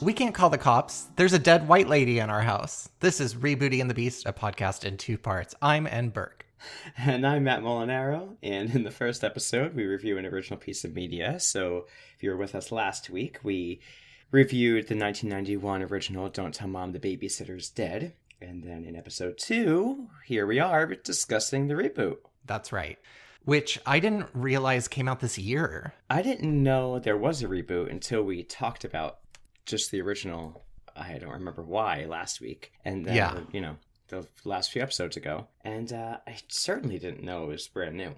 We can't call the cops. There's a dead white lady in our house. This is Rebooty and the Beast, a podcast in 2 parts. I'm Ann Burke. And I'm Matt Molinaro, and in the first episode, we review an original piece of media. So if you were with us last week, we reviewed the 1991 original Don't Tell Mom the Babysitter's Dead. And then in episode 2, here we are discussing the reboot. That's right. Which I didn't realize came out this year. I didn't know there was a reboot until we talked about just the original, I don't remember why, last week. And then, the last few episodes ago. And I certainly didn't know it was brand new.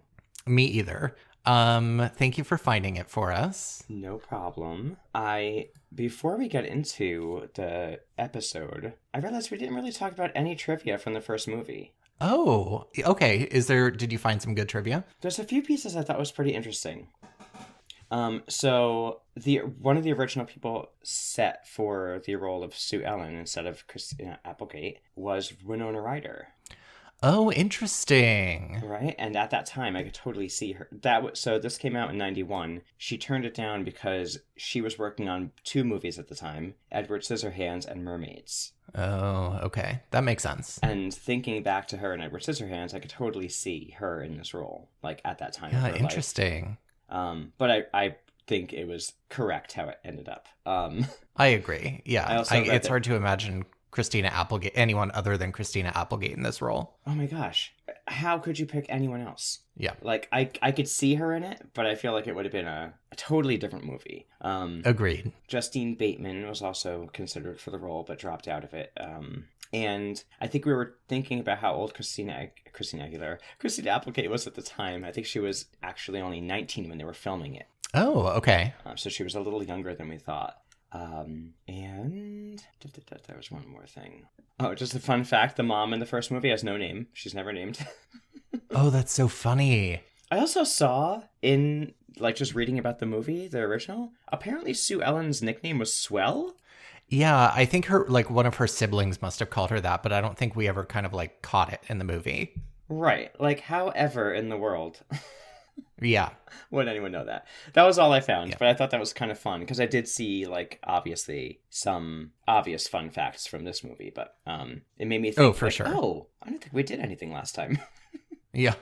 Me either. Thank you for finding it for us. No problem. Before we get into the episode, I realized we didn't really talk about any trivia from the first movie. Oh, okay. Did you find some good trivia? There's a few pieces I thought was pretty interesting. So one of the original people set for the role of Sue Ellen instead of Christina Applegate was Winona Ryder. Oh, interesting. Right? And at that time, I could totally see her. So this came out in 91. She turned it down because she was working on 2 movies at the time, Edward Scissorhands and Mermaids. Oh, okay. That makes sense. And thinking back to her in Edward Scissorhands, I could totally see her in this role, like at that time. Yeah, interesting. But I think it was correct how it ended up. I agree. Yeah. It's hard to imagine Christina Applegate, anyone other than Christina Applegate in this role. Oh my gosh. How could you pick anyone else? Yeah. Like, I could see her in it, but I feel like it would have been a totally different movie. Agreed. Justine Bateman was also considered for the role, but dropped out of it. And I think we were thinking about how old Christina Applegate was at the time. I think she was actually only 19 when they were filming it. Oh, okay. So she was a little younger than we thought. And there was one more thing. Oh, just a fun fact. The mom in the first movie has no name. She's never named. Oh, that's so funny. I also saw in, just reading about the movie, the original, apparently Sue Ellen's nickname was Swell. Yeah, I think one of her siblings must have called her that, but I don't think we ever kind of caught it in the movie. Right. However in the world. Yeah. Would anyone know that? That was all I found, yeah. But I thought that was kind of fun because I did see, obviously some obvious fun facts from this movie, but it made me think, oh, for sure. Oh, I don't think we did anything last time. Yeah.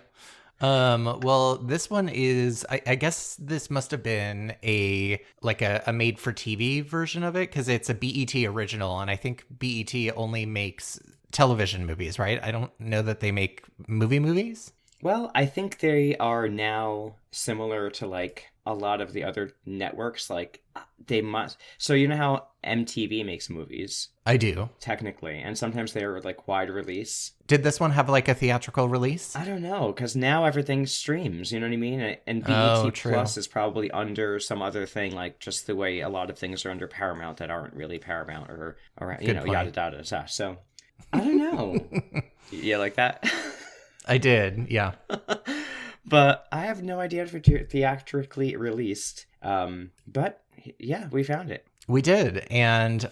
Well, this one is, I guess this must have been a made-for-TV version of it because it's a BET original, and I think BET only makes television movies, right? I don't know that they make movies. Well, I think they are now similar to a lot of the other networks. They must. So you know how MTV makes movies? I do. Technically. And sometimes they are wide release. Did this one have a theatrical release? I don't know, because now everything streams, you know what I mean? And BET Plus is probably under some other thing, just the way a lot of things are under Paramount that aren't really Paramount or yada, yada, yada. So, I don't know. Yeah, like that? I did, yeah. But I have no idea if it's theatrically released. But yeah, we found it. We did, and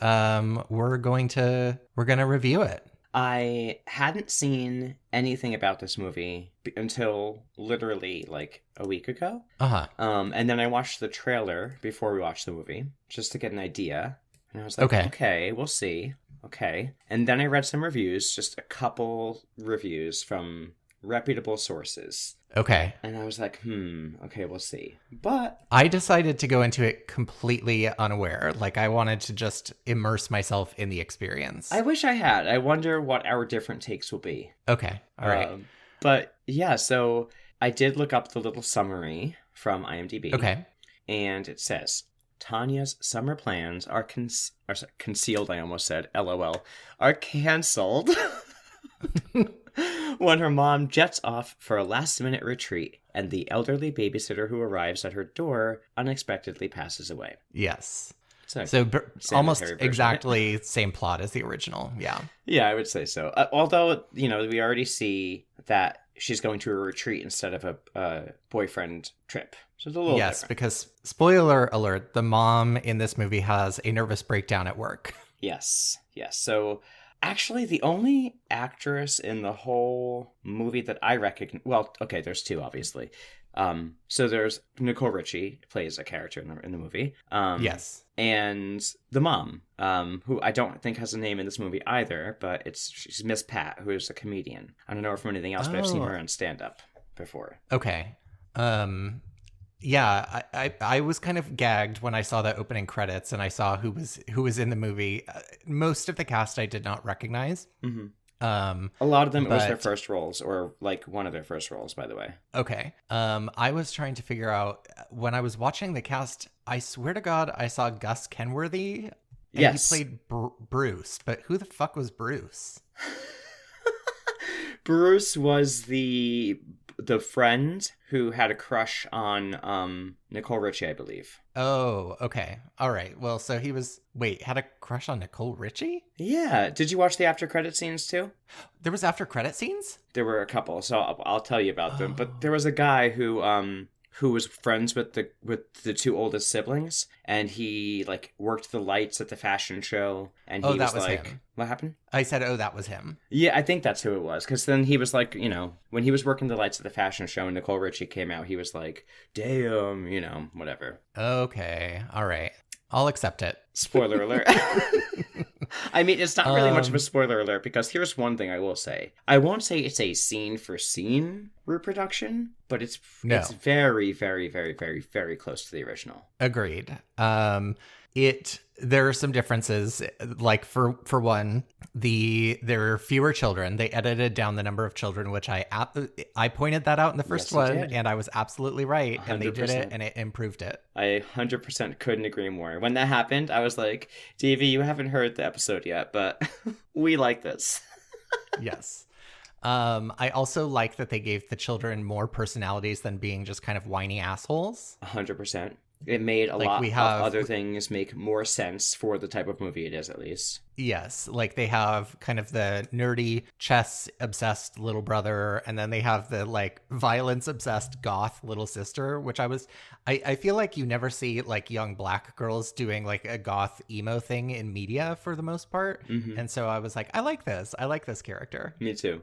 we're gonna review it. I hadn't seen anything about this movie until literally a week ago. Uh-huh. And then I watched the trailer before we watched the movie just to get an idea. And I was like, okay, we'll see. Okay. And then I read some reviews, just a couple reviews from reputable sources. Okay. And I was like, okay, we'll see. But I decided to go into it completely unaware. I wanted to just immerse myself in the experience. I wish I had. I wonder what our different takes will be. Okay. All right. But yeah, so I did look up the little summary from IMDb. Okay. And it says, Tanya's summer plans are concealed, I almost said, LOL, are canceled. When her mom jets off for a last-minute retreat, and the elderly babysitter who arrives at her door unexpectedly passes away. Yes. So almost exactly same plot as the original, yeah. Yeah, I would say so. Although, we already see that she's going to a retreat instead of a boyfriend trip. So it's a little different. Because, spoiler alert, the mom in this movie has a nervous breakdown at work. Yes. So actually, the only actress in the whole movie that I recognize... Well, okay, there's 2, obviously. So there's Nicole Richie plays a character in the movie. Yes. And the mom, who I don't think has a name in this movie either, but she's Miss Pat, who is a comedian. I don't know her from anything else, but I've seen her on stand-up before. Okay. Yeah, I was kind of gagged when I saw the opening credits and I saw who was in the movie. Most of the cast I did not recognize. Mm-hmm. A lot of them, it was their first roles, or like one of their first roles, by the way. Okay. I was trying to figure out, when I was watching the cast, I swear to God, I saw Gus Kenworthy. And yes. He played Bruce, but who the fuck was Bruce? Bruce was the friend who had a crush on Nicole Richie, I believe. Oh, okay. All right. Well, so he had a crush on Nicole Richie? Yeah. Did you watch the after credit scenes too? There was after credit scenes? There were a couple, so I'll tell you about them. But there was a guy who was friends with the two oldest siblings, and he like worked the lights at the fashion show, and he was like, him. What happened? I said, oh, that was him. Yeah, I think that's who it was, because then he was like, when he was working the lights at the fashion show and Nicole Richie came out, he was like, damn, whatever. Okay, all right, I'll accept it. Spoiler alert. I mean, it's not really much of a spoiler alert, because here's one thing I will say. I won't say it's a scene-for-scene reproduction, but it's very, very, very, very, very close to the original. Agreed. There are some differences. Like for one, there are fewer children. They edited down the number of children, which I pointed that out in the first one, and I was absolutely right. 100%. And they did it, and it improved it. I 100% couldn't agree more. When that happened, I was like, Davey, you haven't heard the episode yet, but we like this. Yes. I also like that they gave the children more personalities than being just kind of whiny assholes. 100%. It made a lot of other things make more sense for the type of movie it is, at least. Yes, like they have kind of the nerdy chess-obsessed little brother, and then they have the like violence-obsessed goth little sister, which I feel like you never see like young black girls doing like a goth emo thing in media for the most part. Mm-hmm. And so I was like, I like this character. Me too.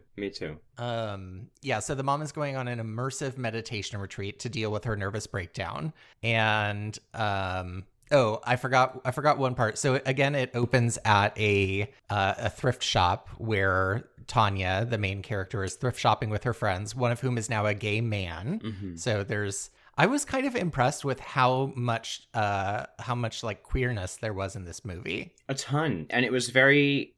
Yeah, so the mom is going on an immersive meditation retreat to deal with her nervous breakdown. And I forgot one part. So again, it opens at a thrift shop where Tanya, the main character, is thrift shopping with her friends, one of whom is now a gay man. Mm-hmm. So I was kind of impressed with how much like queerness there was in this movie. A ton. And it was very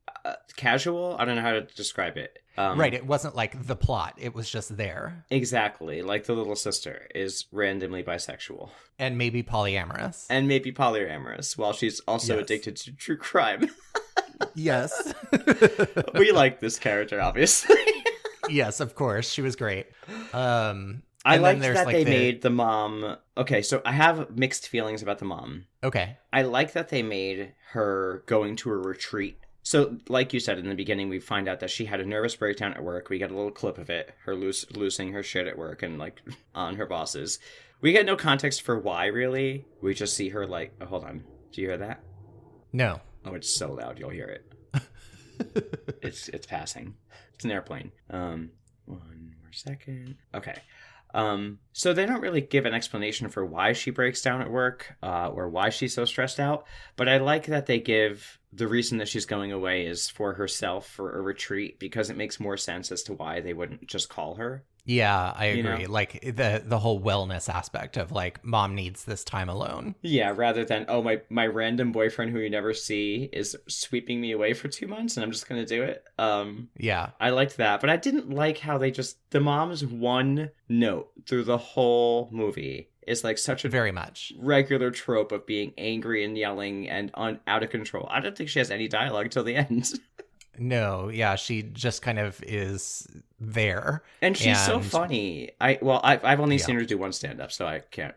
casual. I don't know how to describe it. Right. It wasn't like the plot. It was just there. Exactly. Like the little sister is randomly bisexual. And maybe polyamorous. While she's also addicted to true crime. Yes. We like this character, obviously. Yes, of course. She was great. I liked that they made the mom... Okay, so I have mixed feelings about the mom. Okay. I like that they made her going to a retreat. So, like you said in the beginning, we find out that she had a nervous breakdown at work. We get a little clip of it, her losing her shit at work and, like, on her bosses. We get no context for why, really. We just see her, like... Oh, hold on. Do you hear that? No. Oh, it's so loud. You'll hear it. It's passing. It's an airplane. One more second. Okay. So they don't really give an explanation for why she breaks down at work, or why she's so stressed out. But I like that they give the reason that she's going away is for herself, for a retreat, because it makes more sense as to why they wouldn't just call her. Yeah, I agree. Like the whole wellness aspect of like mom needs this time alone. Yeah, rather than, oh, my random boyfriend who you never see is sweeping me away for 2 months and I'm just going to do it. Yeah. I liked that, but I didn't like how the mom's one note through the whole movie is like such a very much regular trope of being angry and yelling and out of control. I don't think she has any dialogue till the end. No, yeah, she just kind of is there. And she's so funny. I've only seen her do one stand-up, so I can't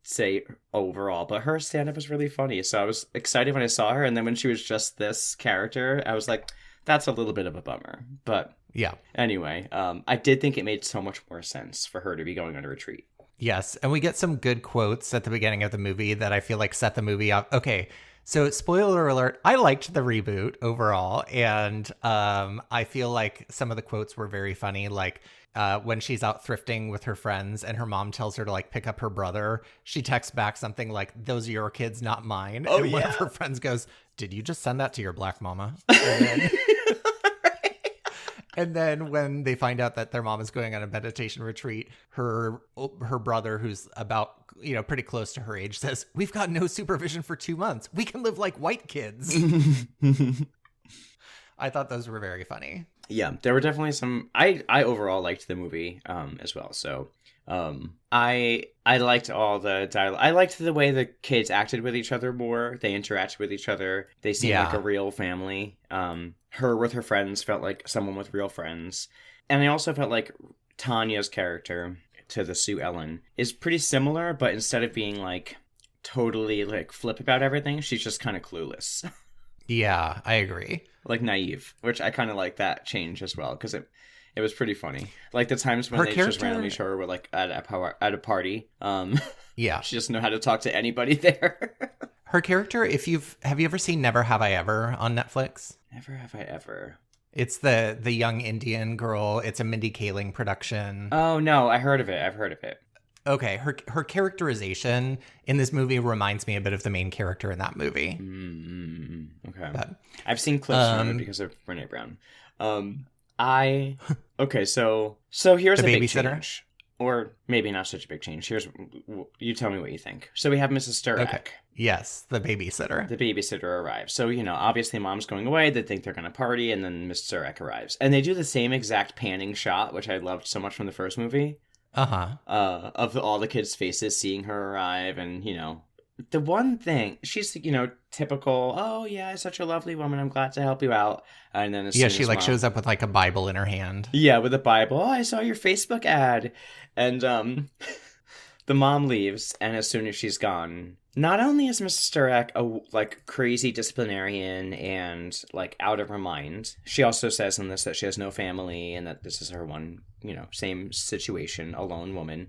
say overall, but her stand-up was really funny. So I was excited when I saw her, and then when she was just this character, I was like, that's a little bit of a bummer. But yeah. Anyway, I did think it made so much more sense for her to be going on a retreat. Yes, and we get some good quotes at the beginning of the movie that I feel like set the movie up. Okay, so spoiler alert, I liked the reboot overall, and I feel like some of the quotes were very funny. Like when she's out thrifting with her friends and her mom tells her to like pick up her brother, she texts back something like, "Those are your kids, not mine." Oh, and one yeah. of her friends goes, "Did you just send that to your black mama?" And then, and then when they find out that their mom is going on a meditation retreat, her brother, who's about, pretty close to her age, says, "We've got no supervision for 2 months. We can live like white kids." I thought those were very funny. Yeah, there were definitely some. I overall liked the movie as well. So I liked all the dialogue. I liked the way the kids acted with each other more. They interacted with each other. They seemed like a real family. Her with her friends felt like someone with real friends. And I also felt like Tanya's character to the Sue Ellen is pretty similar, but instead of being like totally like flip about everything, she's just kind of clueless. Yeah, I agree. Like naive, which I kind of like that change as well, because it was pretty funny. Like the times when they just randomly show her with like at a party. Yeah, she doesn't know how to talk to anybody there. Her character, have you ever seen Never Have I Ever on Netflix? Never Have I Ever. It's the young Indian girl. It's a Mindy Kaling production. Oh no, I heard of it. I've heard of it. Okay, her characterization in this movie reminds me a bit of the main character in that movie. Okay, but, I've seen clips from it because of Brene Brown. Okay, so here's the a big Babysitter? change, or maybe not such a big change. You tell me what you think. So we have Mrs. Sturak. Okay. Yes, the babysitter. The babysitter arrives. So, obviously mom's going away. They think they're going to party, and then Mrs. Sturak arrives. And they do the same exact panning shot, which I loved so much from the first movie. Of all the kids' faces seeing her arrive, and, the one thing, she's, typical, "Oh, yeah, such a lovely woman. I'm glad to help you out." And then she like shows up with like a Bible in her hand. Yeah, with a Bible. "Oh, I saw your Facebook ad." And the mom leaves, and as soon as she's gone, not only is Mrs. Sturak a crazy disciplinarian and like out of her mind, she also says in this that she has no family and that this is her one, same situation, a lone woman.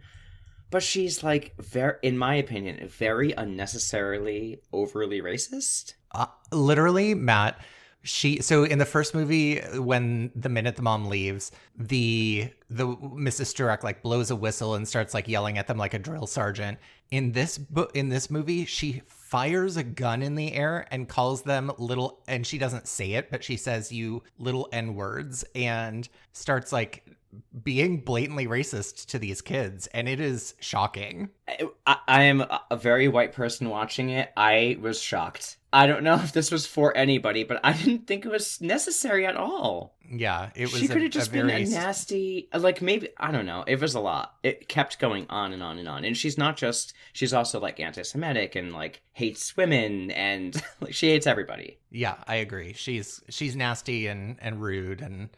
But she's like in my opinion, very unnecessarily overly racist. Literally, Matt. So in the first movie, when the minute the mom leaves, the Mrs. Sturak like blows a whistle and starts like yelling at them like a drill sergeant. In this movie, she fires a gun in the air and calls them little, and she doesn't say it, but she says, "You little N-words," and starts like being blatantly racist to these kids, and it is shocking. I am a very white person watching it. I was shocked. I don't know if this was for anybody, but I didn't think it was necessary at all. Yeah, it was. She could have just been a nasty, maybe, I don't know. It was a lot. It kept going on and on and on. And she's also like anti-Semitic and like hates women and like she hates everybody. Yeah, I agree. She's nasty and rude, and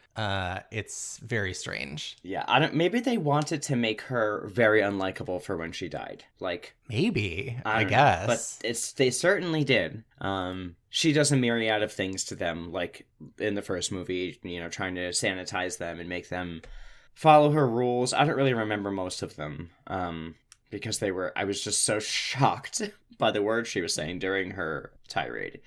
it's very strange. Yeah, maybe they wanted to make her very unlikable for when she died. Like maybe, I guess. But they certainly did. She does a myriad of things to them, like in the first movie, trying to sanitize them and make them follow her rules. I don't really remember most of them, because I was just so shocked by the words she was saying during her tirade.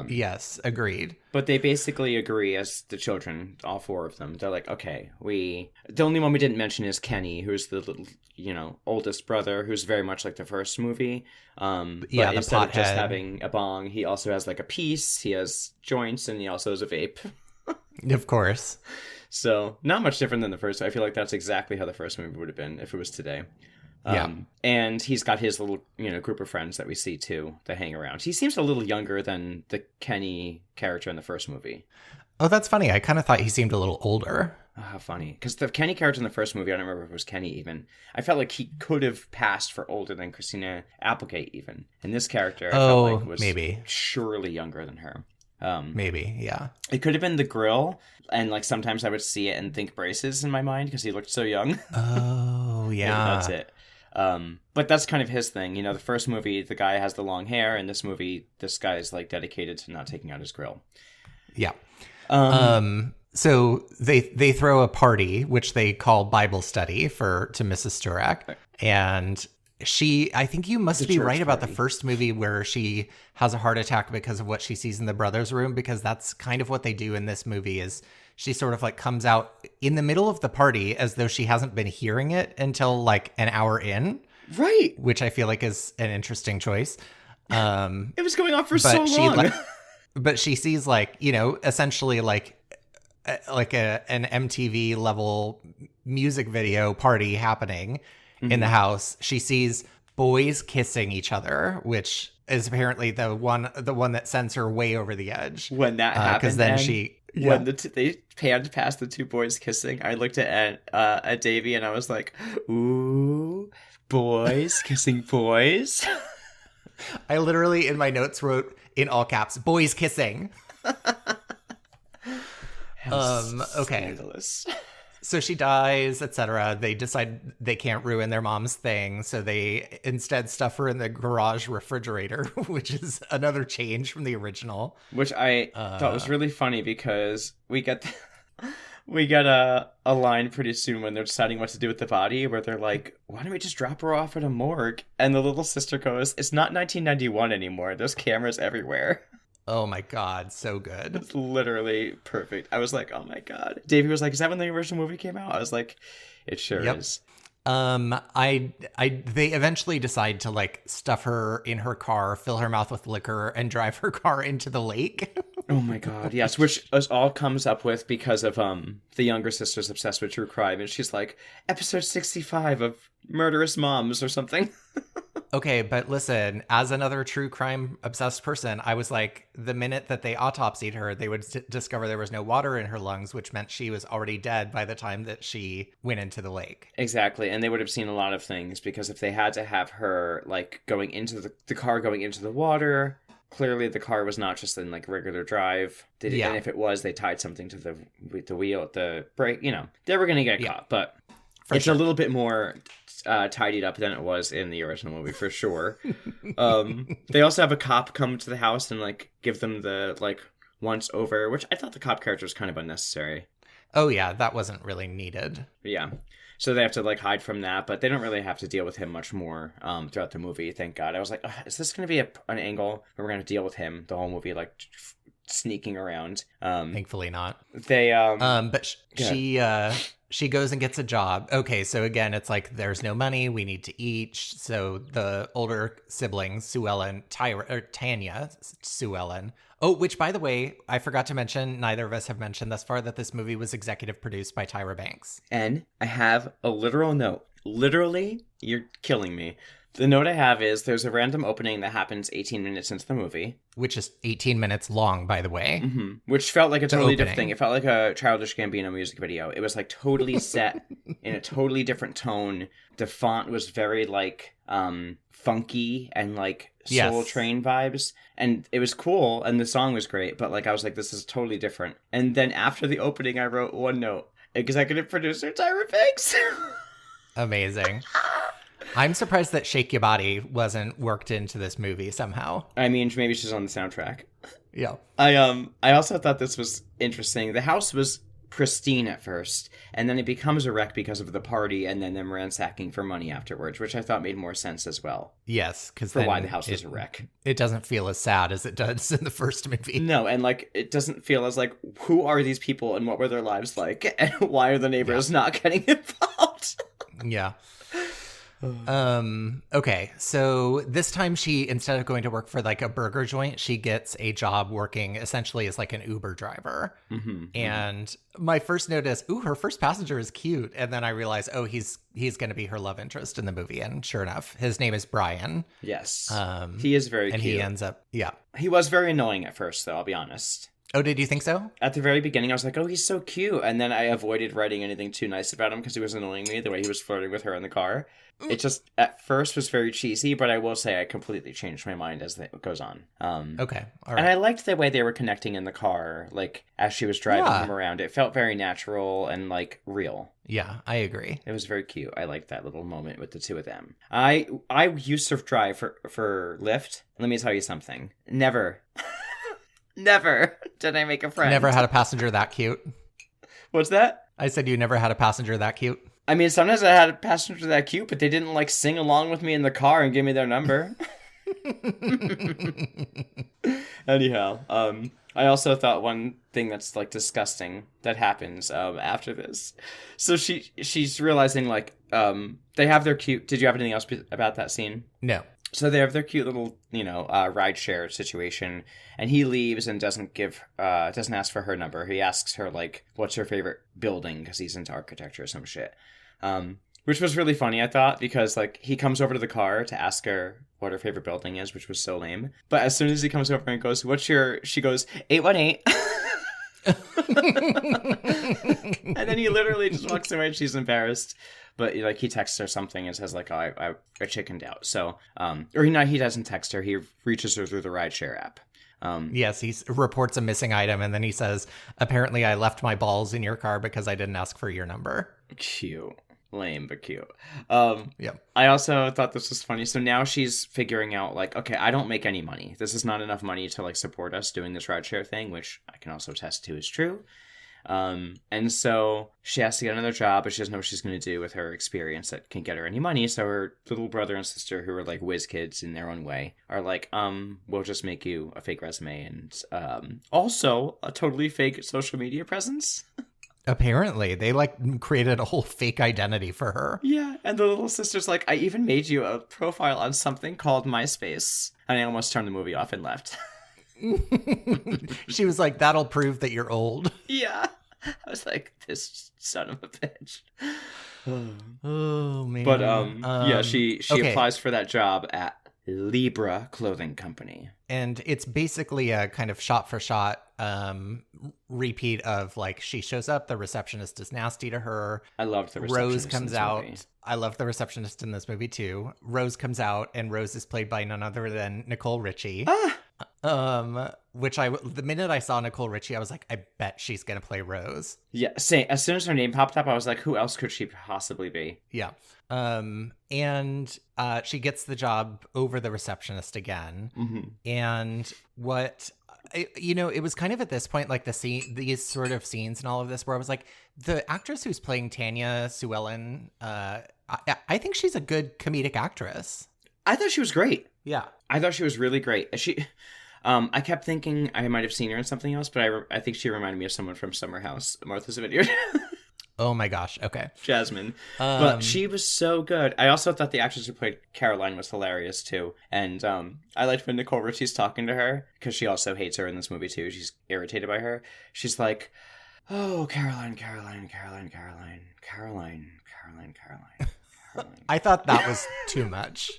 Yes, agreed. But they basically agree as the children, all four of them. They're like, okay, the only one we didn't mention is Kenny, who's the little, oldest brother, who's very much like the first movie. But instead of just having a bong, he also has like a piece, he has joints, and he also has a vape. Of course. So not much different than the first. I feel like that's exactly how the first movie would have been if it was today. Yeah. And he's got his little, group of friends that we see too that hang around. He seems a little younger than the Kenny character in the first movie. Oh, that's funny. I kind of thought he seemed a little older. Oh, how funny. Because the Kenny character in the first movie, I don't remember if it was Kenny even. I felt like he could have passed for older than Christina Applegate even. And this character, I felt like was maybe surely younger than her. Maybe, yeah. It could have been the grill, and like sometimes I would see it and think braces in my mind because he looked so young. Oh, yeah. Maybe that's it. But that's kind of his thing. The first movie, the guy has the long hair. In this movie, this guy is like dedicated to not taking out his grill. Yeah. So they throw a party, which they call Bible study to Mrs. Sturak. And I think you must The be church right about the party. first movie where she has a heart attack because of what she sees in the brother's room, because that's kind of what they do in this movie is she sort of like comes out in the middle of the party as though she hasn't been hearing it until like an hour in, Right. which I feel like is an interesting choice. It was going on for so But long. but she sees like, essentially like an MTV level music video party happening in the house. She sees boys kissing each other, which is apparently the one that sends her way over the edge. When that happened, because then when they panned past the two boys kissing, I looked at Davey and I was like, "Ooh, boys kissing boys." I literally in my notes wrote in all caps, "Boys kissing." Okay. Scandalous. So she dies, etc. They decide they can't ruin their mom's thing, so they instead stuff her in the garage refrigerator, which is another change from the original. Which I thought was really funny because we get a line pretty soon when they're deciding what to do with the body, where they're like, "Why don't we just drop her off at a morgue?" And the little sister goes, "It's not 1991 anymore. There's cameras everywhere." Oh my god, so good. It's literally perfect. I was like, "Oh my god." Davey was like, "Is that when the original movie came out?" I was like, "It sure is." They eventually decide to like stuff her in her car, fill her mouth with liquor, and drive her car into the lake. Oh my god, yes, which all comes up with because of the younger sister's obsessed with true crime, and she's like, episode 65 of Murderous Moms or something. Okay, but listen, as another true crime obsessed person, I was like, the minute that they autopsied her, they would discover there was no water in her lungs, which meant she was already dead by the time that she went into the lake. Exactly, and they would have seen a lot of things, because if they had to have her, like, going into the car going into the water, clearly the car was not just in, like, regular drive. Yeah. And if it was, they tied something to the wheel, the brake, they were going to get caught, but it's sure. a little bit more tidied up than it was in the original movie, for sure. They also have a cop come to the house and, like, give them the, like, once over, which I thought the cop character was kind of unnecessary. Oh yeah, that wasn't really needed. Yeah. So they have to, like, hide from that, but they don't really have to deal with him much more throughout the movie, thank God. I was like, is this going to be an angle where we're going to deal with him the whole movie, like, sneaking around? Thankfully not. They, But she goes and gets a job. Okay, so again, it's like there's no money. We need to eat. So the older siblings, Sue Ellen, Tanya, Sue Ellen. Oh, which by the way, I forgot to mention. Neither of us have mentioned thus far that this movie was executive produced by Tyra Banks. And I have a literal note. Literally, you're killing me. The note I have is there's a random opening that happens 18 minutes into the movie. Which is 18 minutes long, by the way. Mm-hmm. Which felt like a totally opening. different thing. It felt like a Childish Gambino music video. It was like totally set in a totally different tone. The font was very like funky and like Soul Train vibes. And it was cool and the song was great. But like I was like, this is totally different. And then after the opening, I wrote one note. Executive producer Tyra Banks. Amazing. I'm surprised that Shake Your Body wasn't worked into this movie somehow. I mean, maybe she's on the soundtrack. Yeah. I also thought this was interesting. The house was pristine at first, and then it becomes a wreck because of the party and then them ransacking for money afterwards, which I thought made more sense as well. Yes, because for why the house was a wreck. It doesn't feel as sad as it does in the first movie. No, and like it doesn't feel as like, who are these people and what were their lives like, and why are the neighbors not getting involved? Yeah. Okay, so this time she, instead of going to work for like a burger joint, she gets a job working essentially as like an Uber driver. And my first note is, ooh, her first passenger is cute. And then I realize, oh, he's going to be her love interest in the movie. And sure enough, his name is Brian. Yes. He is very and cute. And he ends up, He was very annoying at first, though, I'll be honest. Oh, did you think so? At the very beginning, I was like, oh, he's so cute. And then I avoided writing anything too nice about him because he was annoying me the way he was flirting with her in the car. It just, at first, was very cheesy, but I will say I completely changed my mind as it goes on. Okay, all right. And I liked the way they were connecting in the car, like, as she was driving him around. It felt very natural and, like, real. Yeah, I agree. It was very cute. I liked that little moment with the two of them. I used to drive for Lyft. Let me tell you something. Never did I make a friend. Never had a passenger that cute. What's that? I said you never had a passenger that cute. I mean, sometimes I had passengers that cute, but they didn't like sing along with me in the car and give me their number. Anyhow, I also thought one thing that's like disgusting that happens after this. So she's realizing like they have their cute. Did you have anything else about that scene? No. So they have their cute little ride share situation, and he leaves and doesn't ask for her number. He asks her like what's her favorite building because he's into architecture or some shit. Which was really funny, I thought, because like he comes over to the car to ask her what her favorite building is, which was so lame. But as soon as he comes over and goes, she goes, 818. And then he literally just walks away and she's embarrassed. But like he texts her something and says like, oh, I chickened out. So, he doesn't text her. He reaches her through the rideshare app. Yes, he reports a missing item and then he says, apparently I left my balls in your car because I didn't ask for your number. Cute. Lame, but cute. Yeah. I also thought this was funny. So now she's figuring out, like, okay, I don't make any money. This is not enough money to, like, support us doing this rideshare thing, which I can also attest to is true. And so she has to get another job, but she doesn't know what she's going to do with her experience that can get her any money. So her little brother and sister, who are, like, whiz kids in their own way, are like, we'll just make you a fake resume and also a totally fake social media presence. Apparently, they like created a whole fake identity for her. Yeah, and the little sister's like, I even made you a profile on something called MySpace. And I almost turned the movie off and left. She was like, that'll prove that you're old. Yeah. I was like, this son of a bitch. Oh, man. But, yeah, she okay. applies for that job at Libra Clothing Company. And it's basically a kind of shot-for-shot repeat of, like, she shows up, the receptionist is nasty to her. I loved the receptionist. Rose comes out. I love the receptionist in this movie, too. Rose comes out, and Rose is played by none other than Nicole Richie. Which the minute I saw Nicole Richie, I was like, I bet she's going to play Rose. Yeah, same. As soon as her name popped up, I was like, who else could she possibly be? Yeah. And she gets the job over the receptionist again. Mm-hmm. And it was kind of at this point, like these sort of scenes and all of this, where I was like, the actress who's playing Tanya Sue-Ellen, I think she's a good comedic actress. I thought she was great. Yeah. I thought she was really great. I kept thinking I might have seen her in something else, but I think she reminded me of someone from Summer House, Martha's Vineyard. Oh my gosh. Okay. Jasmine. But she was so good. I also thought the actress who played Caroline was hilarious too. And I liked when Nicole Richie's talking to her, because she also hates her in this movie too. She's irritated by her. She's like, oh, Caroline. I thought that was too much.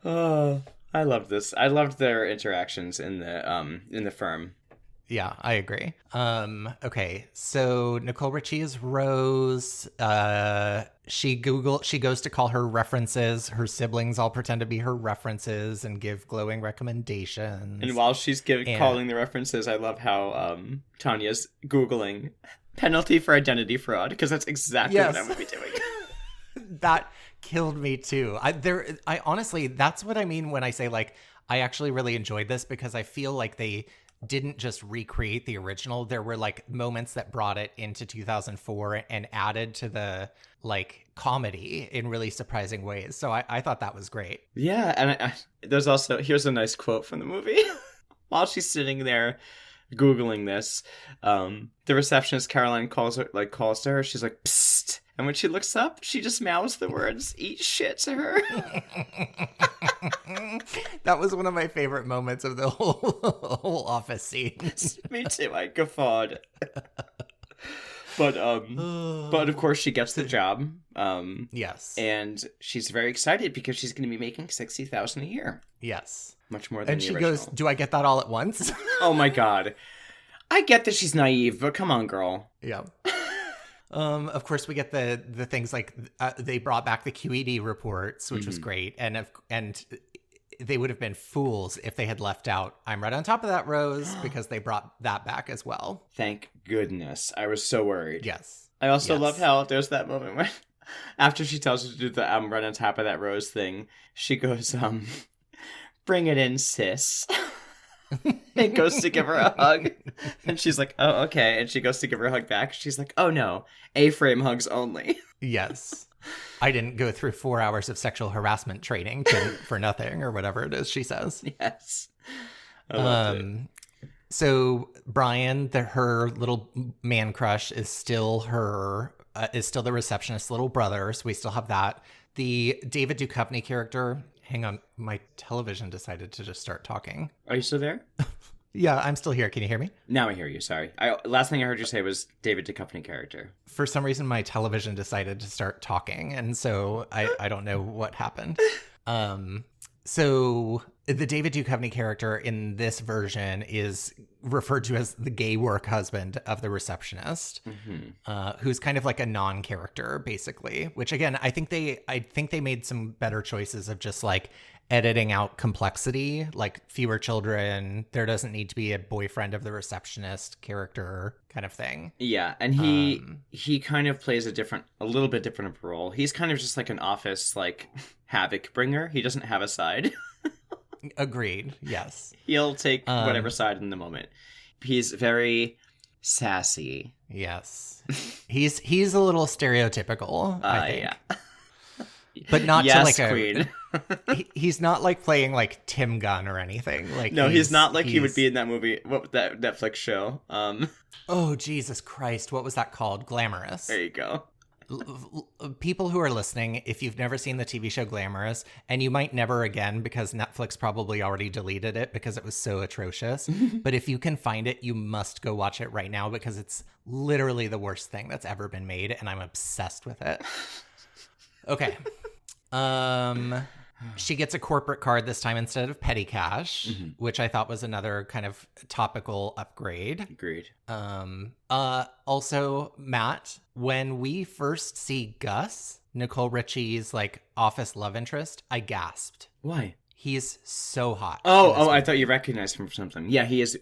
Oh, I loved this. I loved their interactions in the firm. Yeah, I agree. Okay, so Nicole Richie is Rose. She goes to call her references. Her siblings all pretend to be her references and give glowing recommendations. And while she's calling the references, I love how Tanya's Googling penalty for identity fraud, because that's exactly what I would be doing. That killed me too. I honestly, that's what I mean when I say like I actually really enjoyed this, because I feel like they didn't just recreate the original. There were like moments that brought it into 2004 and added to the like comedy in really surprising ways. So I thought that was great. Yeah, and there's also, here's a nice quote from the movie. While she's sitting there Googling this, the receptionist Caroline calls to her. She's like, psst. And when she looks up, she just mouths the words, eat shit to her. That was one of my favorite moments of the whole office scene. Me too, I guffawed. But of course she gets the job. Yes. And she's very excited because she's going to be making $60,000 a year. Yes. Much more than and the she original. goes, do I get that all at once? Oh my God. I get that she's naive, but come on, girl. Yeah. Of course, we get the things like they brought back the QED reports, which was great, and they would have been fools if they had left out "I'm right on top of that, Rose," because they brought that back as well. Thank goodness! I was so worried. Yes. I also love how there's that moment where, after she tells her to do the "I'm right on top of that, Rose" thing, she goes, "Bring it in, sis." and goes to give her a hug. And she's like, oh, okay. And she goes to give her a hug back. She's like, oh no, A-frame hugs only. Yes. I didn't go through 4 hours of sexual harassment training for nothing, or whatever it is she says. Yes. I loved it. So Brian, her little man crush, is still the receptionist's little brother. So we still have that. The David Duchovny character. Hang on, my television decided to just start talking. Are you still there? Yeah, I'm still here. Can you hear me? Now I hear you. Sorry. Last thing I heard you say was David Duchovny character. For some reason, my television decided to start talking, and so I don't know what happened. So the David Duchovny character in this version is referred to as the gay work husband of the receptionist, who's kind of like a non-character, basically. Which again, I think they made some better choices of just like editing out complexity, like fewer children. There doesn't need to be a boyfriend of the receptionist character kind of thing. Yeah, and he kind of plays a little bit different of a role. He's kind of just like an office like havoc bringer. He doesn't have a side. Agreed. Yes. He'll take whatever side in the moment. He's very sassy. Yes. He's a little stereotypical, I think. Yeah. But not yes, to like Queen. He's not like playing like Tim Gunn or anything. Like no, he's not like he would be in that movie, that Netflix show. Oh Jesus Christ, what was that called? Glamorous. There you go. People who are listening, if you've never seen the TV show Glamorous, and you might never again because Netflix probably already deleted it because it was so atrocious, but if you can find it, you must go watch it right now because it's literally the worst thing that's ever been made, and I'm obsessed with it. Okay. She gets a corporate card this time instead of petty cash, which I thought was another kind of topical upgrade. Agreed. Also, Matt, when we first see Gus, Nicole Richie's like office love interest, I gasped. Why? He's so hot. Oh, I thought you recognized him from something. Yeah, he is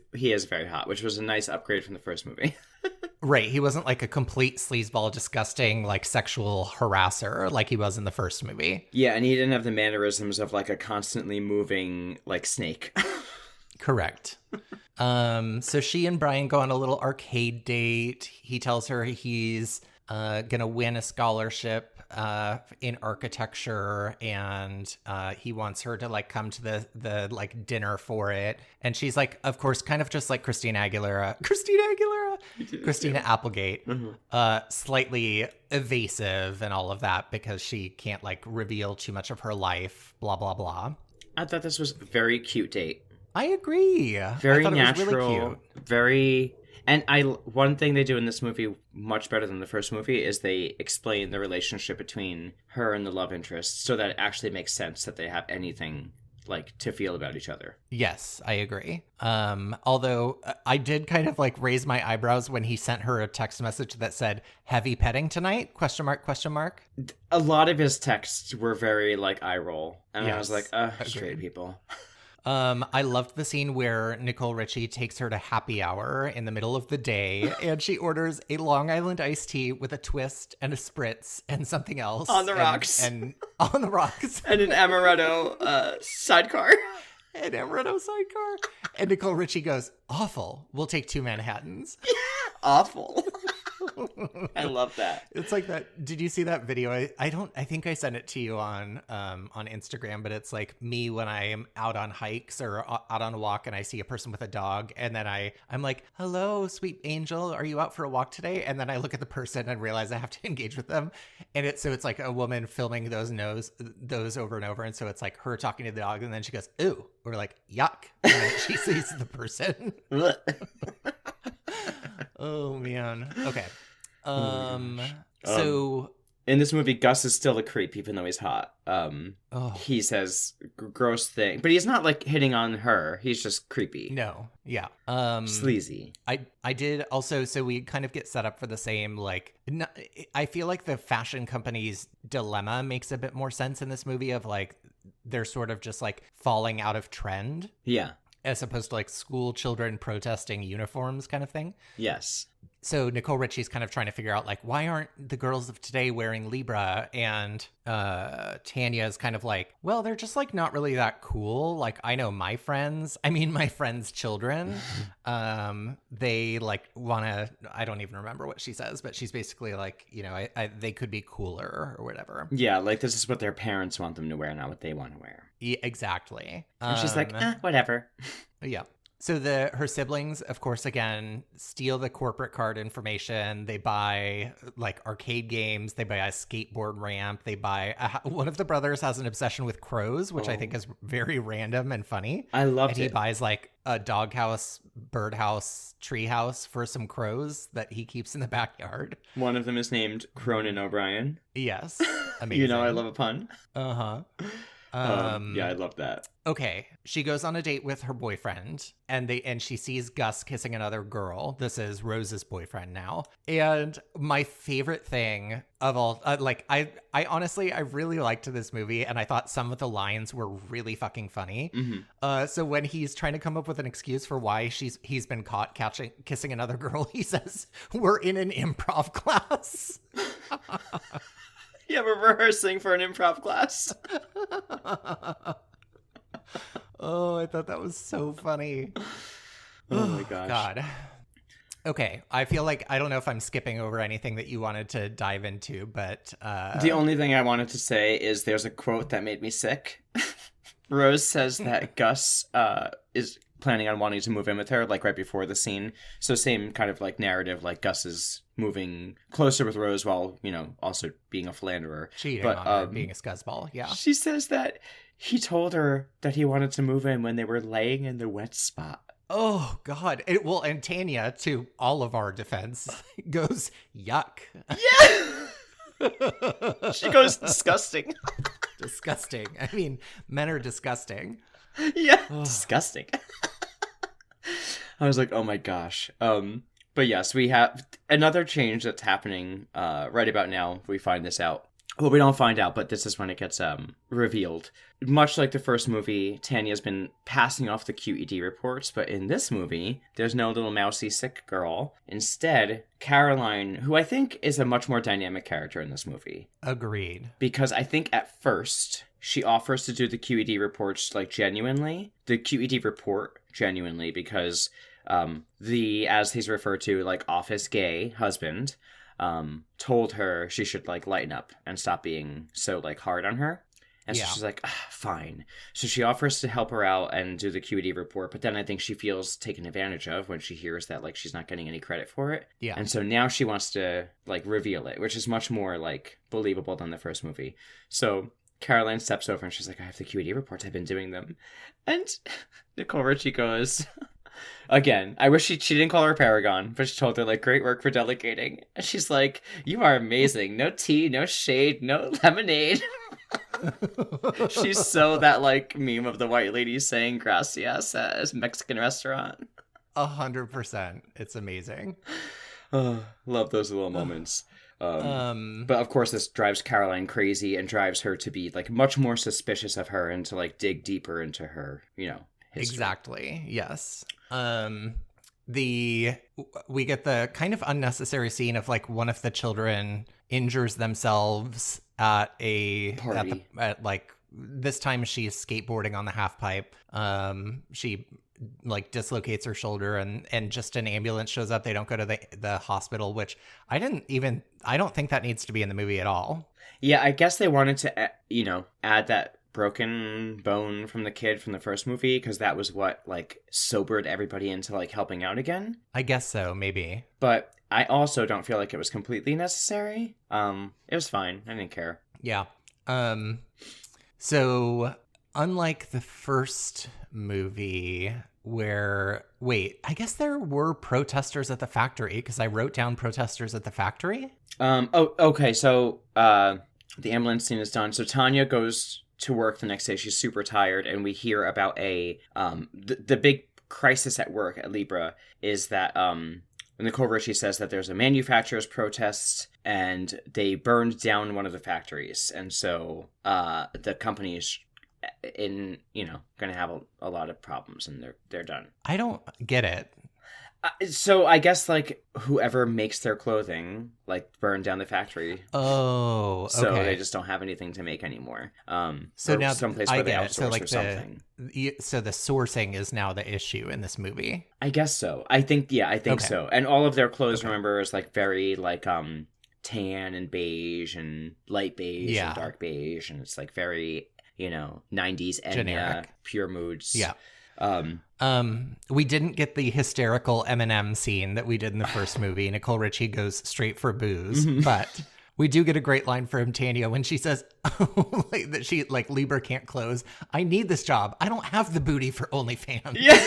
very hot, which was a nice upgrade from the first movie. Right, he wasn't like a complete sleazeball, disgusting, like sexual harasser like he was in the first movie. Yeah, and he didn't have the mannerisms of like a constantly moving like snake. Correct. So she and Brian go on a little arcade date. He tells her he's gonna win a scholarship in architecture, and he wants her to like come to the like dinner for it, and she's like, of course, kind of just like Christina Applegate, slightly evasive and all of that because she can't like reveal too much of her life, blah blah blah. I thought this was a very cute date. I agree. Very I thought natural, it was really cute. very. And one thing they do in this movie much better than the first movie is they explain the relationship between her and the love interest so that it actually makes sense that they have anything like to feel about each other. Yes, I agree. Although I did kind of like raise my eyebrows when he sent her a text message that said "heavy petting tonight?" ? A lot of his texts were very like eye roll, and Yes, I was like, agreed. straight people. I loved the scene where Nicole Richie takes her to happy hour in the middle of the day, and she orders a Long Island iced tea with a twist and a spritz and something else On the rocks. and on the rocks And an amaretto sidecar. an amaretto sidecar. And Nicole Richie goes, "Awful. We'll take 2 Manhattans." Awful. I love that. It's like that. Did you see that video? I think I sent it to you on Instagram, but it's like me when I am out on hikes or out on a walk and I see a person with a dog, and then I'm like, "Hello, sweet angel, are you out for a walk today?" And then I look at the person and realize I have to engage with them, and it's like a woman filming those over and over, and so it's like her talking to the dog, and then she goes, "Ooh," or like, "Yuck," and then she sees the person. Oh man. Okay. So in this movie, Gus is still a creep, even though he's hot. He says gross thing, but he's not like hitting on her. He's just creepy. No. Yeah. Sleazy. I did also. So we kind of get set up for the same. Like, I feel like the fashion company's dilemma makes a bit more sense in this movie. Of like, they're sort of just like falling out of trend. Yeah. As opposed to like school children protesting uniforms kind of thing. Yes. So Nicole Richie's kind of trying to figure out, like, why aren't the girls of today wearing Libra? And Tanya is kind of like, well, they're just like not really that cool. Like, I know my friends, my friends' children, they like want to, I don't even remember what she says, but she's basically like, they could be cooler or whatever. Yeah, like this is what their parents want them to wear, not what they want to wear. Yeah, exactly. And she's like, whatever. Yeah. So her siblings, of course, again, steal the corporate card information. They buy like arcade games. They buy a skateboard ramp. They buy one of the brothers has an obsession with crows, which I think is very random and funny. I loved it. He buys like a doghouse, birdhouse, treehouse for some crows that he keeps in the backyard. One of them is named Cronin O'Brien. Yes. Amazing. I love a pun. Uh-huh. Yeah, I love that. Okay, she goes on a date with her boyfriend, and she sees Gus kissing another girl. This is Rose's boyfriend now. And my favorite thing of all, I honestly, I really liked this movie, and I thought some of the lines were really fucking funny. Mm-hmm. So when he's trying to come up with an excuse for why he's been caught kissing another girl, he says, "We're in an improv class." Yeah, we're rehearsing for an improv class. Oh, I thought that was so funny. Oh my gosh. God. Okay, I feel like I don't know if I'm skipping over anything that you wanted to dive into, but the only thing I wanted to say is there's a quote that made me sick. Rose says that Gus is planning on wanting to move in with her, like right before the scene. So same kind of like narrative, like Gus is moving closer with Rose while, also being a philanderer. Cheating on her, being a scuzzball, yeah. She says that he told her that he wanted to move in when they were laying in the wet spot. Oh, God. And Tanya, to all of our defense, goes, yuck. Yeah! She goes, disgusting. Disgusting. Men are disgusting. Yeah, disgusting. I was like, oh my gosh. But yes, we have another change that's happening right about now. We find this out. Well, we don't find out, but this is when it gets revealed. Much like the first movie, Tanya's been passing off the QED reports, but in this movie, there's no little mousy sick girl. Instead, Caroline, who I think is a much more dynamic character in this movie. Agreed. Because I think at first, she offers to do the QED reports, like, genuinely. The QED report genuinely, because as he's referred to, like, office gay husband told her she should, like, lighten up and stop being so, like, hard on her. And so she's like, fine. So she offers to help her out and do the QED report, but then I think she feels taken advantage of when she hears that, like, she's not getting any credit for it. Yeah. And so now she wants to, like, reveal it, which is much more, like, believable than the first movie. So Caroline steps over and she's like, I have the QED reports. I've been doing them. And Nicole Richie goes... Again, I wish she didn't call her Paragon, but she told her, like, great work for delegating. And she's like, you are amazing. No tea, no shade, no lemonade. She's so that, like, meme of the white lady saying gracias at a Mexican restaurant. 100%. It's amazing. Love those little moments. But of course this drives Caroline crazy and drives her to be, like, much more suspicious of her and to, like, dig deeper into her, history. Exactly. Yes. We get the kind of unnecessary scene of, like, one of the children injures themselves at a party. At like this time she's skateboarding on the half pipe. She like dislocates her shoulder and just an ambulance shows up. They don't go to the hospital, which I don't think that needs to be in the movie at all. Yeah, I guess they wanted to, add that broken bone from the kid from the first movie because that was what, like, sobered everybody into, like, helping out again. I guess so, maybe. But I also don't feel like it was completely necessary. It was fine. I didn't care. Yeah. So unlike the first movie I guess there were protesters at the factory because I wrote down protesters at the factory. Okay. So, the ambulance scene is done. So Tanya goes to work the next day. She's super tired, and we hear about the big crisis at work at Libra is that Nicole Richie says that there's a manufacturer's protest and they burned down one of the factories, and so the company is going to have a lot of problems, and they're done. I don't get it. So I guess like whoever makes their clothing like burned down the factory, Oh, so okay. they just don't have anything to make anymore. So Or now someplace I where they get it. So outsource or like something. so the sourcing is now the issue in this movie. I guess so. I think Okay. so. And all of their clothes, Okay. remember, is like very like tan and beige and light beige and Yeah. dark beige, and it's like very 90s Enya Generic. pure moods. Yeah. Um, We didn't get the hysterical Eminem scene that we did in the first movie. Nicole Richie goes straight for booze, mhm. but we do get a great line from Tanya when she says like, that she like Lieber can't close. I need this job. I don't have the booty for OnlyFans. Yeah.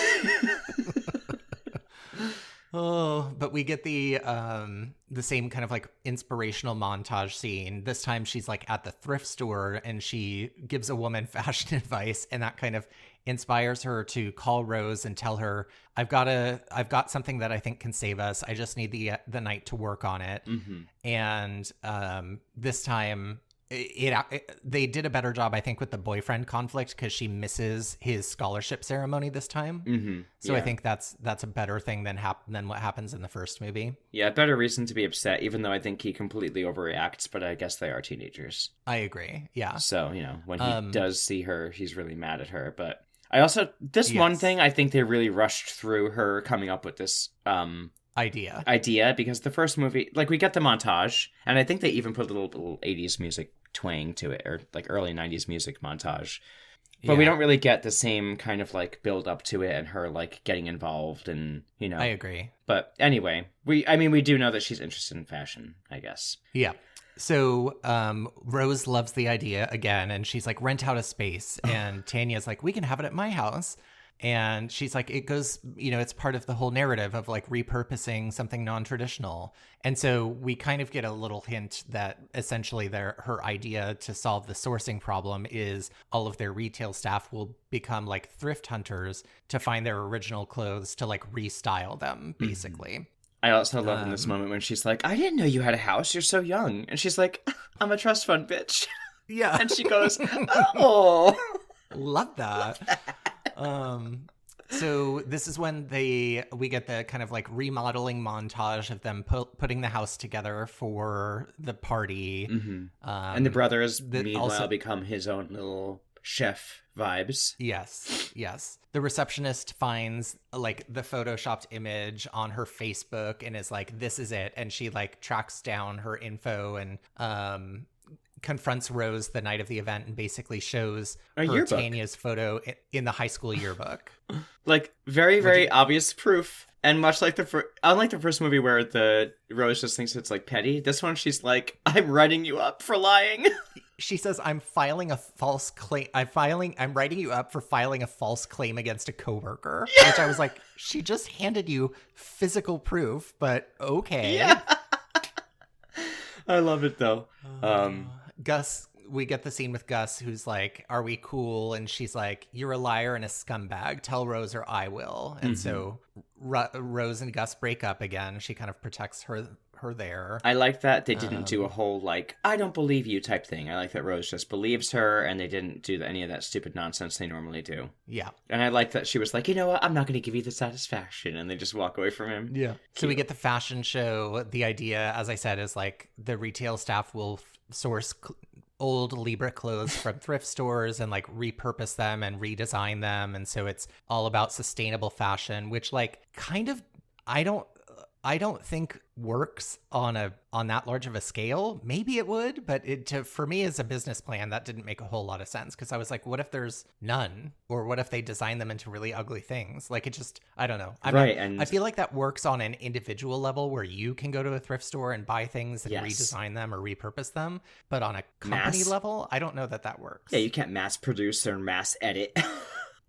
Oh, but we get the same kind of like inspirational montage scene. This time she's like at the thrift store and she gives a woman fashion advice, and that kind of inspires her to call Rose and tell her, I've got something that I think can save us. I just need the night to work on it. hmm And this time they did a better job, I think, with the boyfriend conflict because she misses his scholarship ceremony this time. So I Yeah. think that's a better thing than what happens in the first movie. Yeah, better reason to be upset, even though I think he completely overreacts, but I guess they are teenagers. I agree. Yeah. So, when he Um, does see her, he's really mad at her. But I also, this one yes. thing, I think they really rushed through her coming up with this Idea. idea, because the first movie, like, we get the montage, and I think they even put a little 80s music twang to it, or like early 90s music montage. But we Yeah. don't really get the same kind of like build up to it and her like getting involved and I agree. But anyway, we do know that she's interested in fashion, I guess. Yeah. So Rose loves the idea again, and she's like, rent out a space. And Tanya's like, we can have it at my house. And she's like, it goes, it's part of the whole narrative of like repurposing something non-traditional. And so we kind of get a little hint that essentially her idea to solve the sourcing problem is all of their retail staff will become like thrift hunters to find their original clothes to like restyle them, basically. I also love in this moment when she's like, I didn't know you had a house. You're so young. And she's like, I'm a trust fund bitch. Yeah. And she goes, oh. Love that. So this is when we get the kind of like remodeling montage of them putting the house together for the party. And the brothers, meanwhile, also become his own little chef vibes. Yes. The receptionist finds like the photoshopped image on her Facebook and is like, this is it. And she like tracks down her info and confronts Rose the night of the event and basically shows A her yearbook. Tanya's photo in the high school yearbook. Like, very, very obvious proof. And much like unlike the first movie where the Rose just thinks it's like petty, this one she's like, I'm writing you up for lying. She says, I'm filing a false claim. I'm writing you up for filing a false claim against a coworker. Yeah! Which I was like, she just handed you physical proof, but okay. Yeah. I love it though. Gus, we get the scene with Gus, who's like, are we cool? And she's like, you're a liar and a scumbag. Tell Rose or I will. And so Rose and Gus break up again. She kind of protects her there. I like that they didn't do a whole like, I don't believe you type thing. I like that Rose just believes her and they didn't do any of that stupid nonsense they normally do. Yeah. And I like that she was like, you know what, I'm not going to give you the satisfaction. And they just walk away from him. Yeah. So we get the fashion show. The idea, as I said, is like the retail staff will source old Libra clothes from thrift stores and like repurpose them and redesign them. And so it's all about sustainable fashion, which like kind of, I don't think works on that large of a scale. Maybe it would, but for me as a business plan, that didn't make a whole lot of sense because I was like, what if there's none? Or what if they design them into really ugly things? Like it just, I don't know. I feel like that works on an individual level where you can go to a thrift store and buy things and redesign them or repurpose them. But on a company level, I don't know that works. Yeah, you can't mass produce or mass edit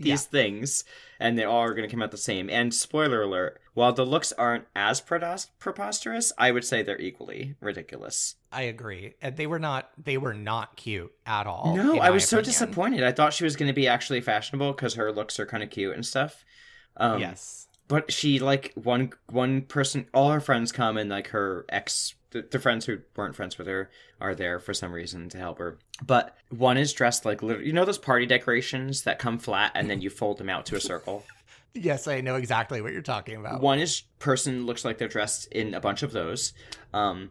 these things, and they all are going to come out the same. And spoiler alert, while the looks aren't as preposterous, I would say they're equally ridiculous. I agree. And they were not cute at all. No, I was so opinion. disappointed. I thought she was going to be actually fashionable because her looks are kind of cute and stuff. Yes. But she, like, one person, all her friends come, and like her ex, the friends who weren't friends with her are there for some reason to help her. But one is dressed like, literally, those party decorations that come flat and then you fold them out to a circle? Yes, I know exactly what you're talking about. One is person looks like they're dressed in a bunch of those.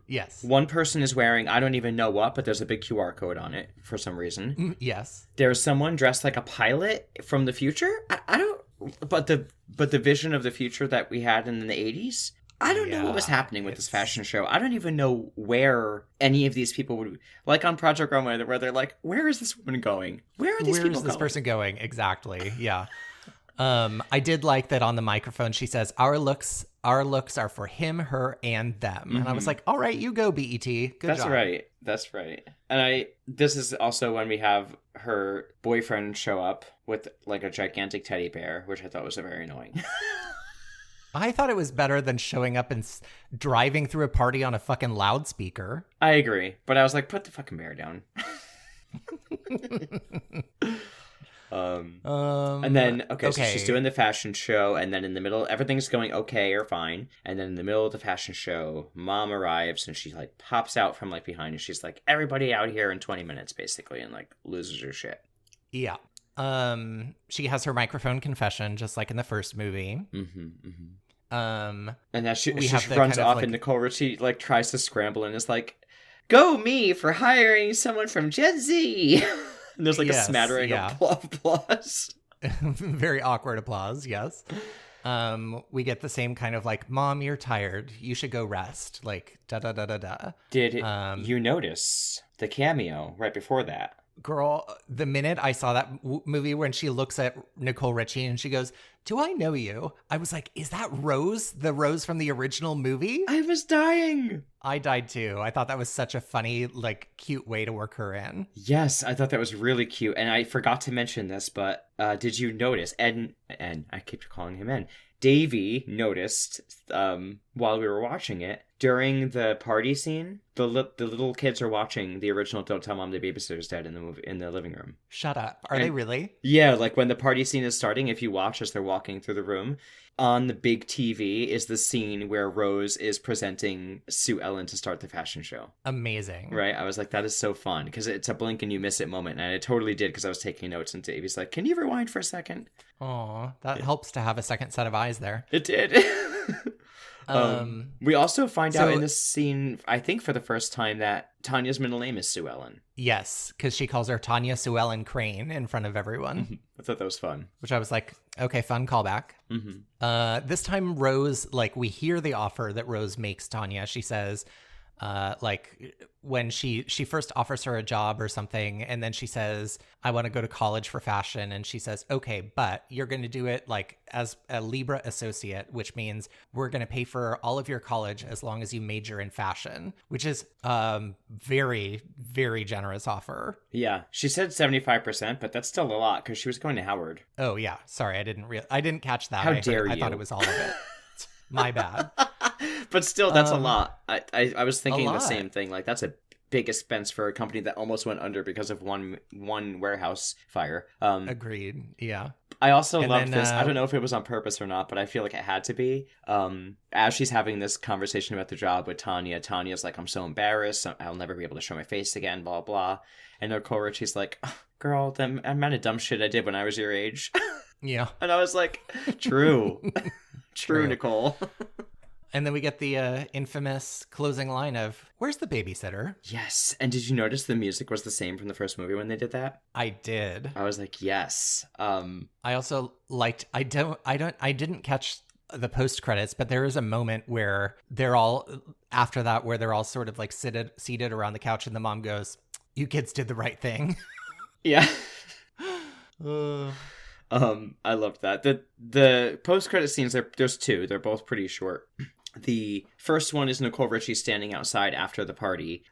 Yes. One person is wearing, I don't even know what, but there's a big QR code on it for some reason. Yes. There's someone dressed like a pilot from the future. I don't, but the vision of the future that we had in the 80s, I don't know what was happening with this fashion show. I don't even know where any of these people would, like on Project Runway, where they're like, where is this woman going? Where are these people going? Where is this person going? Exactly. Yeah. I did like that on the microphone. She says, our looks are for him, her, and them. And I was like, all right, you go, BET. Good job. That's right. And this is also when we have her boyfriend show up with like a gigantic teddy bear, which I thought was very annoying. I thought it was better than showing up and driving through a party on a fucking loudspeaker. I agree. But I was like, put the fucking bear down. And then, so she's doing the fashion show, and then in the middle, everything's going okay or fine. And then in the middle of the fashion show, Mom arrives, and she, like, pops out from, like, behind, and she's like, everybody out here in 20 minutes, basically, and, like, loses her shit. Yeah. She has her microphone confession, just like in the first movie. And now she runs off, and Nicole Richie, like, tries to scramble, and is like, go me for hiring someone from Gen Z! And there's like a smattering of applause. Very awkward applause, yes. We get the same kind of like, Mom, you're tired. You should go rest. Like, da-da-da-da-da. Did you notice the cameo right before that? Girl, the minute I saw that movie when she looks at Nicole Richie and she goes, do I know you? I was like, is that Rose? The Rose from the original movie? I was dying. I died too. I thought that was such a funny, like, cute way to work her in. Yes, I thought that was really cute. And I forgot to mention this, but did you notice, and I keep calling him N, Davey noticed while we were watching it, during the party scene, the little kids are watching the original Don't Tell Mom the Babysitter's Dead in the living room. Shut up. Are they really? Yeah, like when the party scene is starting, if you watch as they're walking through the room, on the big TV is the scene where Rose is presenting Sue Ellen to start the fashion show. Amazing. Right? I was like, that is so fun, because it's a blink and you miss it moment, and I totally did, because I was taking notes, and Davey's like, can you rewind for a second? Aw, that helps to have a second set of eyes there. It did. We also find out in this scene, I think for the first time, that Tanya's middle name is Sue Ellen. Yes, because she calls her Tanya Sue Ellen Crane in front of everyone. I thought that was fun. Which I was like, okay, fun callback. This time Rose, like, we hear the offer that Rose makes Tanya. She says, like, when she first offers her a job or something, and then she says, I want to go to college for fashion, and she says, okay, but you're going to do it like as a Libra associate, which means we're going to pay for all of your college as long as you major in fashion, which is very, very generous offer. Yeah, she said 75%, but that's still a lot, because she was going to Howard. Oh yeah, sorry, I didn't catch that. How dare you? I thought it was all of it. My bad. But still, that's a lot. I was thinking the same thing. Like, that's a big expense for a company that almost went under because of one warehouse fire. Agreed. Yeah. I also loved this. I don't know if it was on purpose or not, but I feel like it had to be. As she's having this conversation about the job with Tanya, Tanya's like, I'm so embarrassed. I'll never be able to show my face again, blah, blah. And Nicole Richie's like, girl, the amount of dumb shit I did when I was your age. Yeah. And I was like, true. True, Nicole. And then we get the infamous closing line of, where's the babysitter? Yes. And did you notice the music was the same from the first movie when they did that? I did. I was like, yes. I also liked, I didn't catch the post credits, but there is a moment where they're all, after that, where they're all sort of like seated around the couch, and the mom goes, you kids did the right thing. Yeah. I loved that. The post-credit scenes, there's two. They're both pretty short. The first one is Nicole Richie standing outside after the party.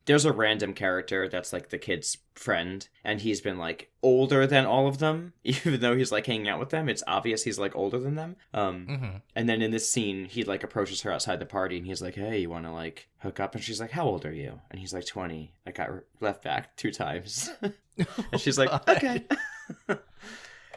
There's a random character that's like the kid's friend, and he's been like older than all of them, even though he's like hanging out with them. It's obvious he's like older than them. And then in this scene, he like approaches her outside the party, and he's like, hey, you want to like hook up? And she's like, how old are you? And he's like, 20. I got left back 2 times. And she's like, okay.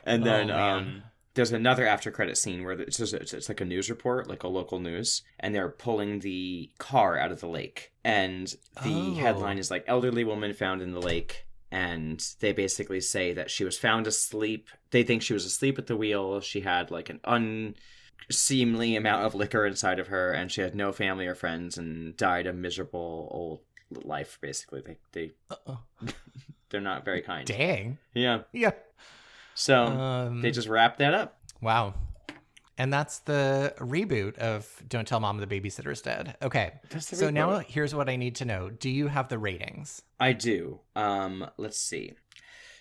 And then there's another after credit scene where it's like a news report, like a local news, and they're pulling the car out of the lake. And the headline is like, elderly woman found in the lake. and they basically say that she was found asleep. They think she was asleep at the wheel. She had like an unseemly amount of liquor inside of her, and she had no family or friends, and died a miserable old life. Basically, they're not very kind. Dang. Yeah. Yeah. So they just wrapped that up. Wow. And that's the reboot of Don't Tell Mom the Babysitter's Dead. Okay. So now here's what I need to know. Do you have the ratings? I do. Let's see.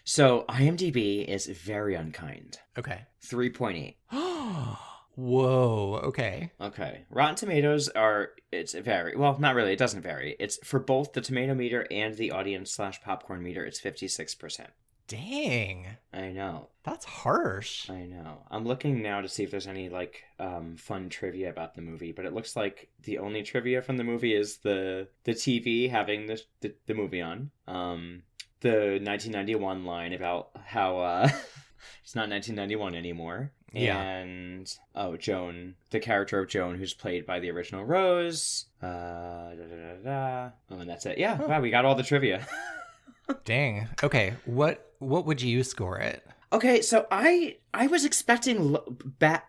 So IMDb is very unkind. Okay. 3.8. Whoa. Okay. Okay. Rotten Tomatoes well, not really. It doesn't vary. It's for both the tomato meter and the audience/popcorn meter. It's 56%. Dang. I know. That's harsh. I know. I'm looking now to see if there's any fun trivia about the movie, but it looks like the only trivia from the movie is the TV having the movie on. The 1991 line about how it's not 1991 anymore. Yeah. And Joan, the character of Joan, who's played by the original Rose. Oh, and that's it. Yeah. Wow, we got all the trivia. Dang. Okay. What would you score it? Okay, so I was expecting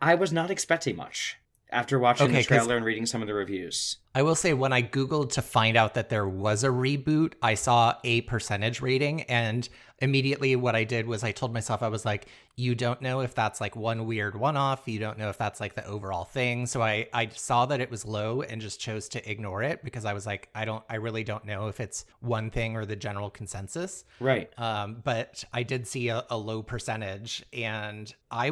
I was not expecting much after watching the trailer and reading some of the reviews. I will say when I Googled to find out that there was a reboot, I saw a percentage rating, and immediately what I did was I told myself, I was like, you don't know if that's like one weird one-off. You don't know if that's like the overall thing. So I saw that it was low and just chose to ignore it because I was like, I really don't know if it's one thing or the general consensus. Right. But I did see a low percentage, and I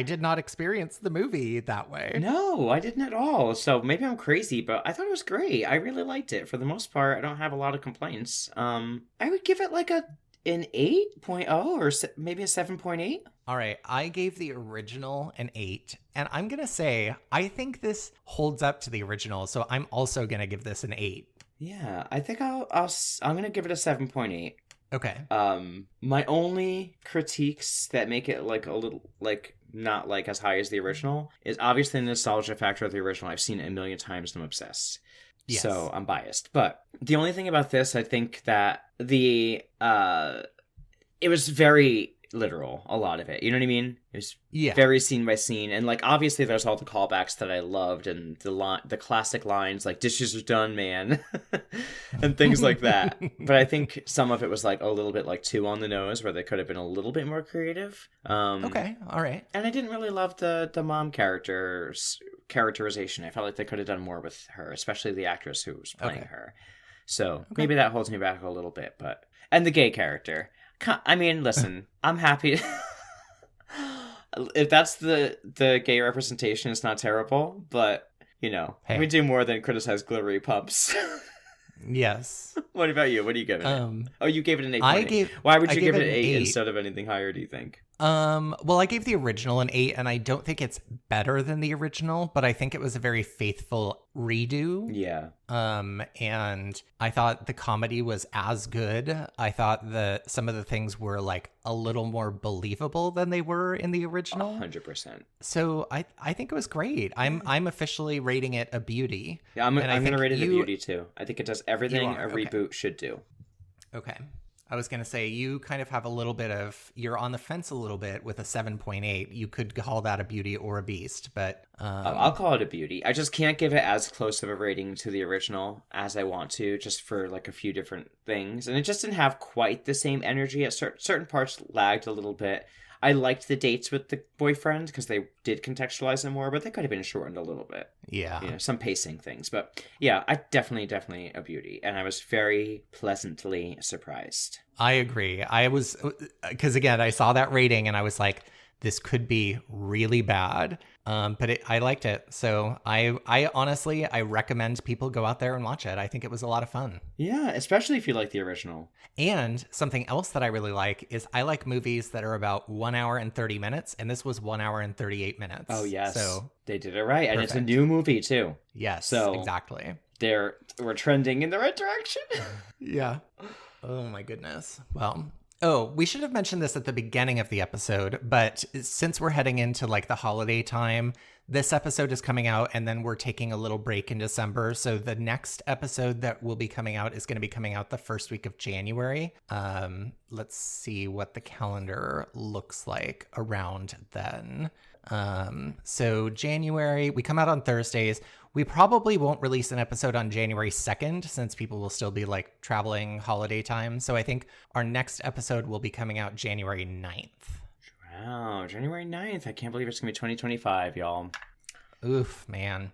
did not experience the movie that way. No, I didn't at all. So maybe I'm crazy, but I thought it was great. I really liked it. For the most part, I don't have a lot of complaints. I would give it like an 8.0 or maybe a 7.8. All right, I gave the original an 8, and I'm going to say I think this holds up to the original, so I'm also going to give this an 8. Yeah, I think I'm going to give it a 7.8. Okay. My only critiques that make it like a little like not like as high as the original is obviously the nostalgia factor of the original. I've seen it a million times and I'm obsessed. Yes. So I'm biased. But the only thing about this, I think that it was very literal, a lot of it. You know what I mean? It was very scene by scene. And like obviously there's all the callbacks that I loved and the classic lines like dishes are done, man. and things like that. But I think some of it was like a little bit like too on the nose where they could have been a little bit more creative. Okay, all right. And I didn't really love the mom characterization. I felt like they could have done more with her, especially the actress who was playing her. So maybe that holds me back a little bit. And the gay character. I mean, listen, I'm happy. If that's the gay representation, it's not terrible. But, we do more than criticize glittery pups. Yes. What about you? What are you giving it? You gave it an 8. Why would you give it an 8 instead of anything higher, do you think? Well, I gave the original an 8, and I don't think it's better than the original, but I think it was a very faithful redo. Yeah. And I thought the comedy was as good. I thought some of the things were like a little more believable than they were in the original. 100%. So I think it was great. I'm officially rating it a beauty. Yeah, I'm going to rate it a beauty too. I think it does everything a reboot should do. Okay. I was going to say, you kind of have a little bit you're on the fence a little bit with a 7.8. You could call that a beauty or a beast, but... I'll call it a beauty. I just can't give it as close of a rating to the original as I want to, just for like a few different things. And it just didn't have quite the same energy. At certain parts lagged a little bit. I liked the dates with the boyfriend because they did contextualize them more, but they could have been shortened a little bit. Yeah. Some pacing things. But yeah, I definitely a beauty. And I was very pleasantly surprised. I agree. I was, because again, I saw that rating and I was like, this could be really bad. But I liked it. So I honestly, I recommend people go out there and watch it. I think it was a lot of fun. Yeah, especially if you like the original. And something else that I really like is I like movies that are about 1 hour and 30 minutes. And this was 1 hour and 38 minutes. Oh, yes. So they did it right. Perfect. And it's a new movie, too. Yes, so exactly. We're trending in the right direction. Yeah. Oh, my goodness. Well... Oh, we should have mentioned this at the beginning of the episode, but since we're heading into like the holiday time, this episode is coming out, and then we're taking a little break in December. So the next episode that will be coming out is going to be coming out the first week of January. Let's see what the calendar looks like around then. So January, we come out on Thursdays. We probably won't release an episode on January 2nd since people will still be like traveling holiday time. So I think our next episode will be coming out January 9th. Wow, January 9th. I can't believe it's going to be 2025, y'all. Oof, man.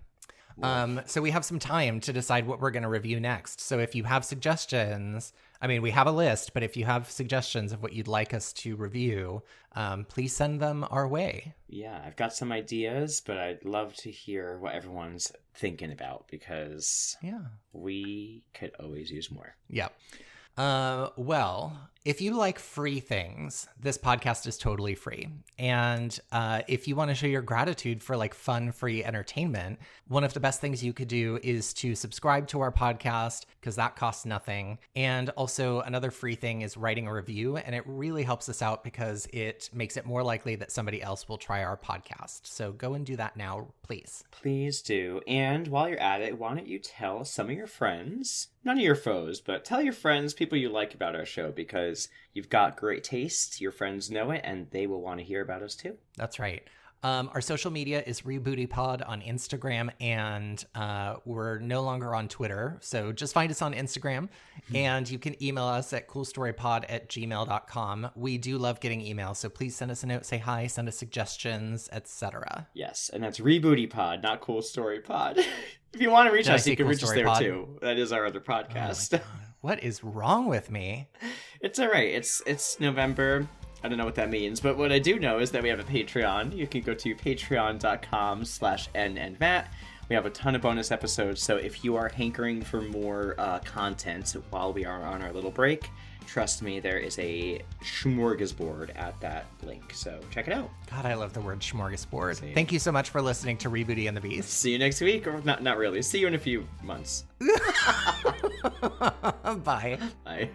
So we have some time to decide what we're going to review next. So if you have suggestions, I mean, we have a list, but if you have suggestions of what you'd like us to review, please send them our way. Yeah, I've got some ideas, but I'd love to hear what everyone's thinking about because we could always use more. Yep. Well, if you like free things, this podcast is totally free. And if you want to show your gratitude for like fun, free entertainment, one of the best things you could do is to subscribe to our podcast because that costs nothing. And also another free thing is writing a review. And it really helps us out because it makes it more likely that somebody else will try our podcast. So go and do that now, please. Please do. And while you're at it, why don't you tell some of your friends, none of your foes, but tell your friends, people you like about our show because you've got great taste, your friends know it, and they will want to hear about us too. That's right. Our social media is RebootyPod on Instagram, and we're no longer on Twitter. So just find us on Instagram, and you can email us at coolstorypod@gmail.com. We do love getting emails, so please send us a note, say hi, send us suggestions, etc. Yes, and that's RebootyPod, not Cool Story Pod. If you want to reach us, you can reach us there too. That is our other podcast. Oh what is wrong with me? It's all right. It's November. I don't know what that means, but what I do know is that we have a Patreon. You can go to patreon.com/nnmat. We have a ton of bonus episodes, so if you are hankering for more content while we are on our little break, trust me, there is a smorgasbord at that link, so check it out. God, I love the word smorgasbord. Same. Thank you so much for listening to Rebooty and the Beast. See you next week, or not really. See you in a few months. Bye. Bye.